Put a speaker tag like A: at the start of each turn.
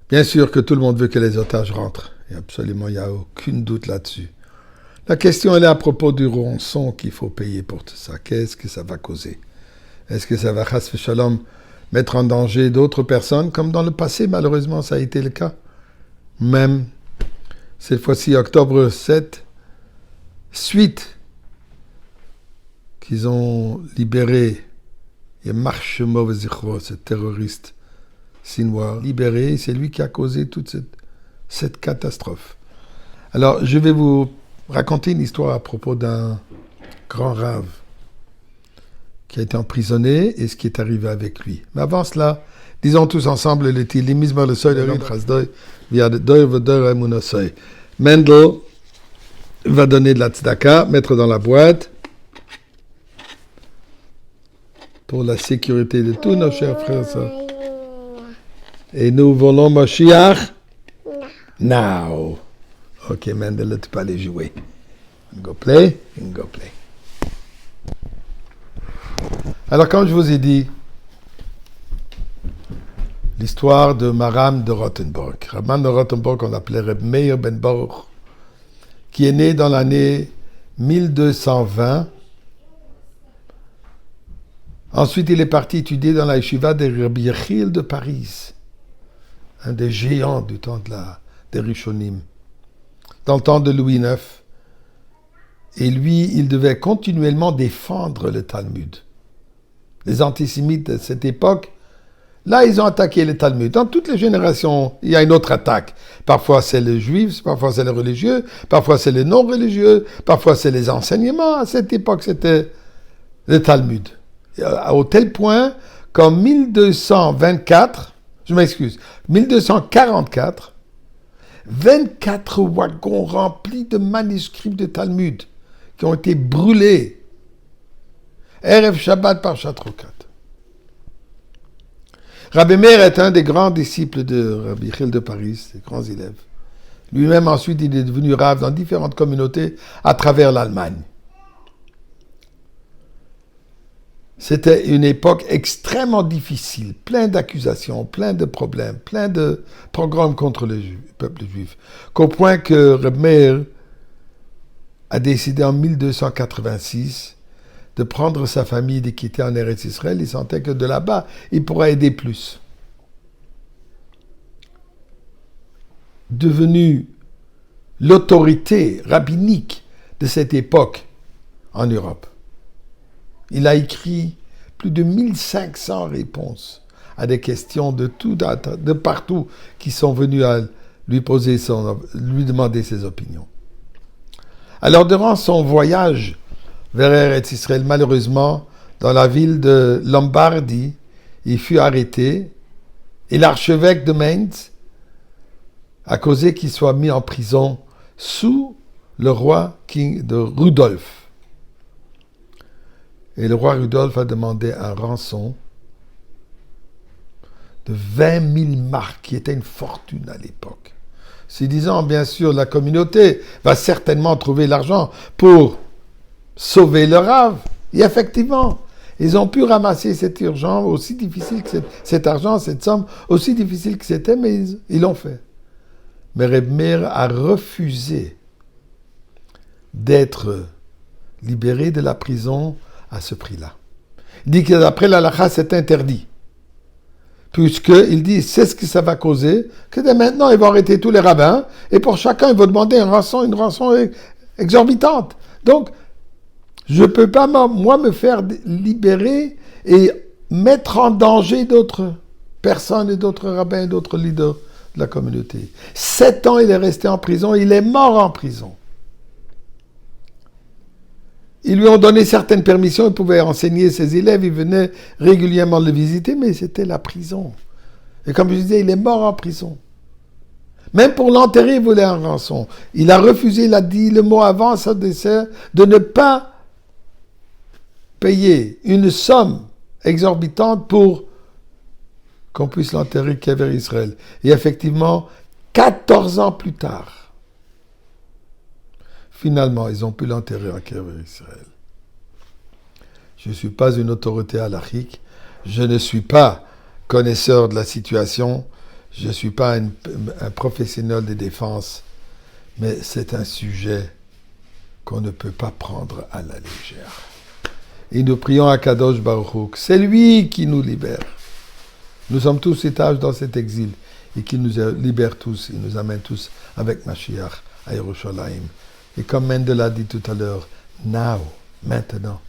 A: Bien sûr que tout le monde veut que les otages rentrent. Et absolument, il n'y a aucun doute là-dessus. La question, elle est à propos du rançon qu'il faut payer pour tout ça. Qu'est-ce que ça va causer? Est-ce que ça va, chas v'shalom, mettre en danger d'autres personnes, comme dans le passé, malheureusement, ça a été le cas? Même, cette fois-ci, octobre 7, suite qu'ils ont libéré Yemar Shemo Zichro, ce terroriste sinois, libéré, c'est lui qui a causé toute cette catastrophe. Alors, je vais vous raconter une histoire à propos d'un grand rave qui a été emprisonné et ce qui est arrivé avec lui. Mais avant cela, disons tous ensemble le Tilim Mizmor le Soy, le Rim Chasdoy, via le Doy Vodoy Emunosoy. Mendel va donner de la tzedaka, mettre dans la boîte, pour la sécurité de tous nos chers frères et sœurs. Et nous voulons Mashiach now. Ok, Mendel, tu peux aller jouer. Go play, go play. Alors, comme je vous ai dit, l'histoire de Maram de Rothenburg. Maram de Rothenburg, on l'appelait Reb Meir ben Baruch, qui est né dans l'année 1220. Ensuite, il est parti étudier dans la yeshiva de Rabbi Yechiel de Paris, un des géants du temps des Rishonim, dans le temps de Louis IX. Et lui, il devait continuellement défendre le Talmud. Les antisémites de cette époque, là, ils ont attaqué le Talmud. Dans toutes les générations, il y a une autre attaque. Parfois, c'est les juifs, parfois, c'est les religieux, parfois, c'est les non-religieux, parfois, c'est les enseignements. À cette époque, c'était le Talmud. Au tel point qu'en 1224, 1244, 24 wagons remplis de manuscrits de Talmud qui ont été brûlés. Erev Shabbat par Chatrokat. Rabbi Meir est un des grands disciples de Rabbi Yechiel de Paris, des grands élèves. Lui-même, ensuite, il est devenu rave dans différentes communautés à travers l'Allemagne. C'était une époque extrêmement difficile, plein d'accusations, plein de problèmes, plein de programmes contre le peuple juif, qu'au point que Reb Meir a décidé en 1286 de prendre sa famille et de quitter en Eretz Israël. Il sentait que de là-bas, il pourrait aider plus. Devenu l'autorité rabbinique de cette époque en Europe. Il a écrit plus de 1500 réponses à des questions de partout qui sont venus à lui demander ses opinions. Alors, durant son voyage vers Eretz Israël, malheureusement, dans la ville de Lombardie, il fut arrêté et l'archevêque de Mainz a causé qu'il soit mis en prison sous le roi de Rudolf. Et le roi Rudolf a demandé un rançon de 20 000 marks, qui était une fortune à l'époque. Se disant, bien sûr, la communauté va certainement trouver l'argent pour sauver le rave. Et effectivement, ils ont pu ramasser cet argent, aussi difficile que cet argent, cette somme, aussi difficile que c'était, mais ils l'ont fait. Mais Reb Meir a refusé d'être libéré de la prison à ce prix-là. Il dit que d'après la halakha, c'est interdit. Puisqu'il dit, c'est ce que ça va causer, que dès maintenant, ils vont arrêter tous les rabbins, et pour chacun, ils vont demander une rançon exorbitante. Donc, je ne peux pas, moi, me faire libérer et mettre en danger d'autres personnes et d'autres rabbins et d'autres leaders de la communauté. 7 ans, il est resté en prison, il est mort en prison. Ils lui ont donné certaines permissions, il pouvait enseigner ses élèves, il venait régulièrement le visiter, mais c'était la prison. Et comme je disais, il est mort en prison. Même pour l'enterrer, il voulait un rançon. Il a refusé, il a dit le mot avant son décès, de ne pas payer une somme exorbitante pour qu'on puisse l'enterrer vers Israël. Et effectivement, 14 ans plus tard, finalement, ils ont pu l'enterrer en Kéver Israël. Je ne suis pas une autorité halachique. Je ne suis pas connaisseur de la situation. Je ne suis pas un professionnel de défense, mais c'est un sujet qu'on ne peut pas prendre à la légère. Et nous prions à Kadosh Baruch Hu, c'est lui qui nous libère. Nous sommes tous étages dans cet exil et qu'il nous libère tous, il nous amène tous avec Mashiach à Yerushalayim. Et comme Mendel a dit tout à l'heure, now, maintenant.